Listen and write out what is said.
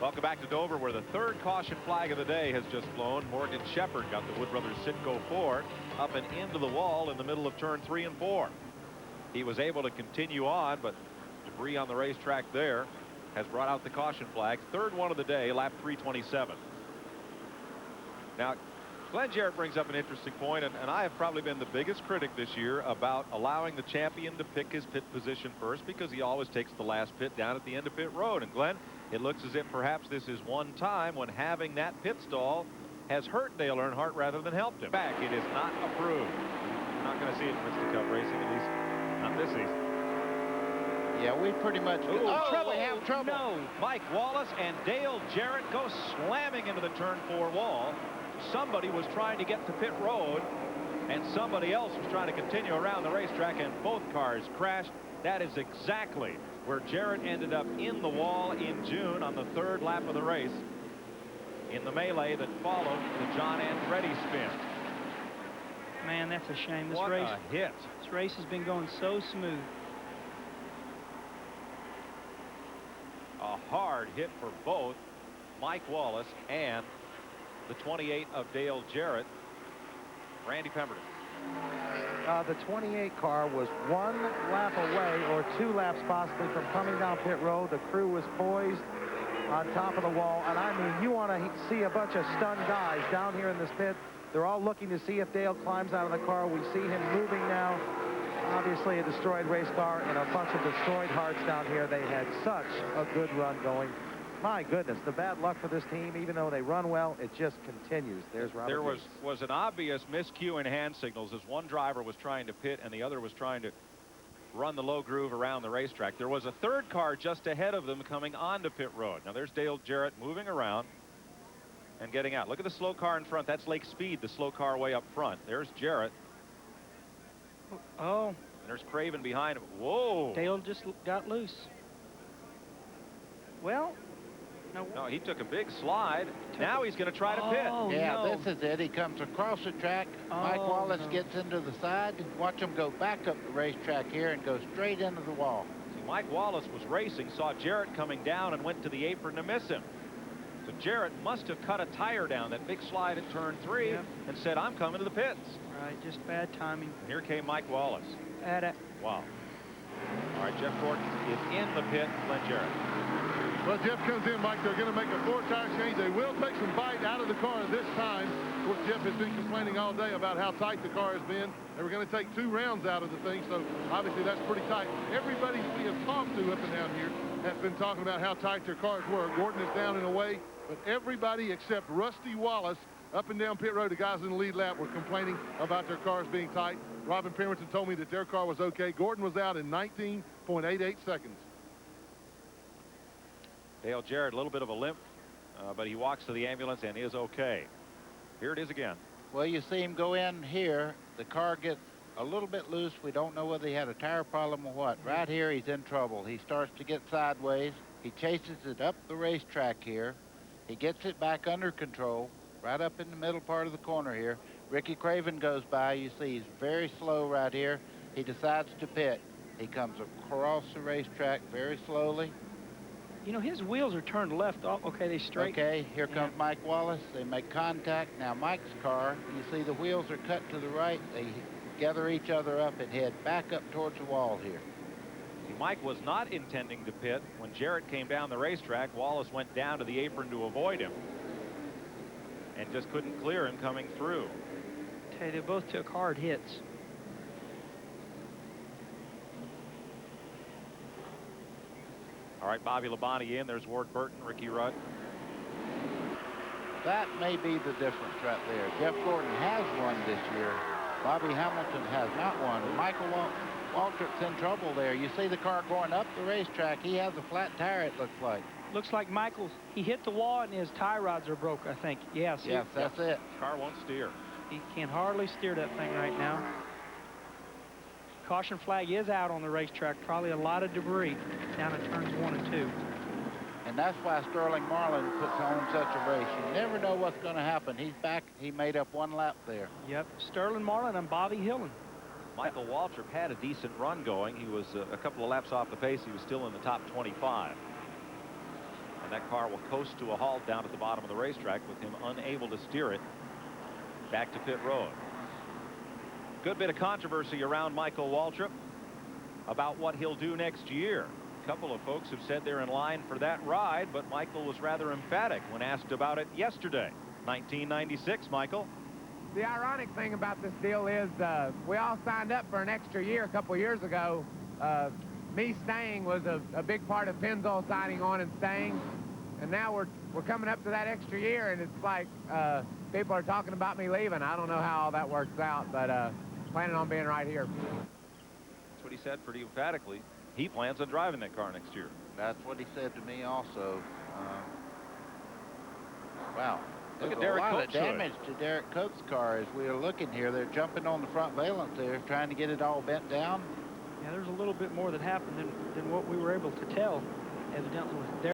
Welcome back to Dover, where the third caution flag of the day has just flown. Morgan Shepherd got the Wood Brothers Sitco Ford up and into the wall in the middle of turn 3 and 4. He was able to continue on, but debris on the racetrack there has brought out the caution flag. Third one of the day, lap 327. Now, Glenn Jarrett brings up an interesting point, and I have probably been the biggest critic this year about allowing the champion to pick his pit position first, because he always takes the last pit down at the end of pit road. And Glenn, it looks as if perhaps this is one time when having that pit stall has hurt Dale Earnhardt rather than helped him. Back, it is not approved. You're not going to see it in Mr. Cup racing, at least not this season. Yeah, we pretty much. Trouble. We have trouble. No, Mike Wallace and Dale Jarrett go slamming into the turn 4 wall. Somebody was trying to get to pit road, and somebody else was trying to continue around the racetrack, and both cars crashed. That is exactly where Jarrett ended up, in the wall in June on the third lap of the race, in the melee that followed the John Andretti spin. Man, that's a shame. This What race, a hit. This race has been going so smooth. A hard hit for both Mike Wallace and the 28 of Dale Jarrett, Randy Pemberton. The 28 car was 1 lap away, or 2 laps possibly, from coming down pit road. The crew was poised on top of the wall, and I mean, you want to see a bunch of stunned guys down here in this pit. They're all looking to see if Dale climbs out of the car. We see him moving now. Obviously a destroyed race car and a bunch of destroyed hearts down here. They had such a good run going. My goodness, the bad luck for this team, even though they run well, it just continues. There's Robert. There was an obvious miscue in hand signals as one driver was trying to pit and the other was trying to run the low groove around the racetrack. There was a third car just ahead of them coming onto pit road. Now there's Dale Jarrett moving around and getting out. Look at the slow car in front. That's Lake Speed, the slow car way up front. There's Jarrett. Oh. And there's Craven behind him. Whoa. Dale just got loose. Well, no, he took a big slide. Now he's going to try to pit. Yeah, no. this is it. He comes across the track. Mike Wallace gets into the side. Watch him go back up the racetrack here and go straight into the wall. See, Mike Wallace was racing, saw Jarrett coming down, and went to the apron to miss him. So Jarrett must have cut a tire down that big slide at turn 3 and said, I'm coming to the pits. Right, just bad timing. And here came Mike Wallace. Wow. All right, Jeff Gordon is in the pit. Glenn Jarrett. Well, Jeff comes in, Mike. They're going to make a 4-tire change. They will take some bite out of the car this time. Of course, Jeff has been complaining all day about how tight the car has been. They were going to take 2 rounds out of the thing, so obviously that's pretty tight. Everybody we have talked to up and down here has been talking about how tight their cars were. Gordon is down in a way, but everybody except Rusty Wallace up and down pit road, the guys in the lead lap, were complaining about their cars being tight. Robin Pemberton told me that their car was okay. Gordon was out in 19.88 seconds. Dale Jarrett, a little bit of a limp, but he walks to the ambulance and is okay. Here it is again. Well, you see him go in here. The car gets a little bit loose. We don't know whether he had a tire problem or what. Right here, he's in trouble. He starts to get sideways. He chases it up the racetrack here. He gets it back under control, right up in the middle part of the corner here. Ricky Craven goes by. You see he's very slow right here. He decides to pit. He comes across the racetrack very slowly. You know, his wheels are turned left. Oh, okay, they straight. Okay, here comes Mike Wallace. They make contact. Now Mike's car, you see the wheels are cut to the right. They gather each other up and head back up towards the wall here. See, Mike was not intending to pit. When Jarrett came down the racetrack, Wallace went down to the apron to avoid him and just couldn't clear him coming through. Okay, they both took hard hits. All right, Bobby Labonte in. There's Ward Burton, Ricky Rudd. That may be the difference right there. Jeff Gordon has won this year. Bobby Hamilton has not won. Michael Waltrip's in trouble there. You see the car going up the racetrack. He has a flat tire, it looks like. Looks like Michael, he hit the wall and his tie rods are broke, I think. Yes, that's it. Car won't steer. He can hardly steer that thing right now. Caution flag is out on the racetrack. Probably a lot of debris down at turns 1 and 2. And that's why Sterling Marlin puts on such a race. You never know what's going to happen. He's back. He made up 1 lap there. Yep, Sterling Marlin and Bobby Hillin. Michael Waltrip had a decent run going. He was a couple of laps off the pace. He was still in the top 25. And And that car will coast to a halt down at the bottom of the racetrack with him unable to steer it back to pit road. Good bit of controversy around Michael Waltrip about what he'll do next year. A couple of folks have said they're in line for that ride, but Michael was rather emphatic when asked about it yesterday. 1996, Michael. The ironic thing about this deal is we all signed up for an extra year a couple years ago. Me staying was a big part of Pennzoil signing on and staying. And now we're coming up to that extra year, and it's like people are talking about me leaving. I don't know how all that works out, but planning on being right here. That's what he said pretty emphatically. He plans on driving that car next year. That's what he said to me also. Wow. Look There's at Derek a lot of Coates' damage to Derek Coates' car as we are looking here. They're jumping on the front valence there, trying to get it all bent down. Yeah, there's a little bit more that happened than what we were able to tell, evidently, with Derek.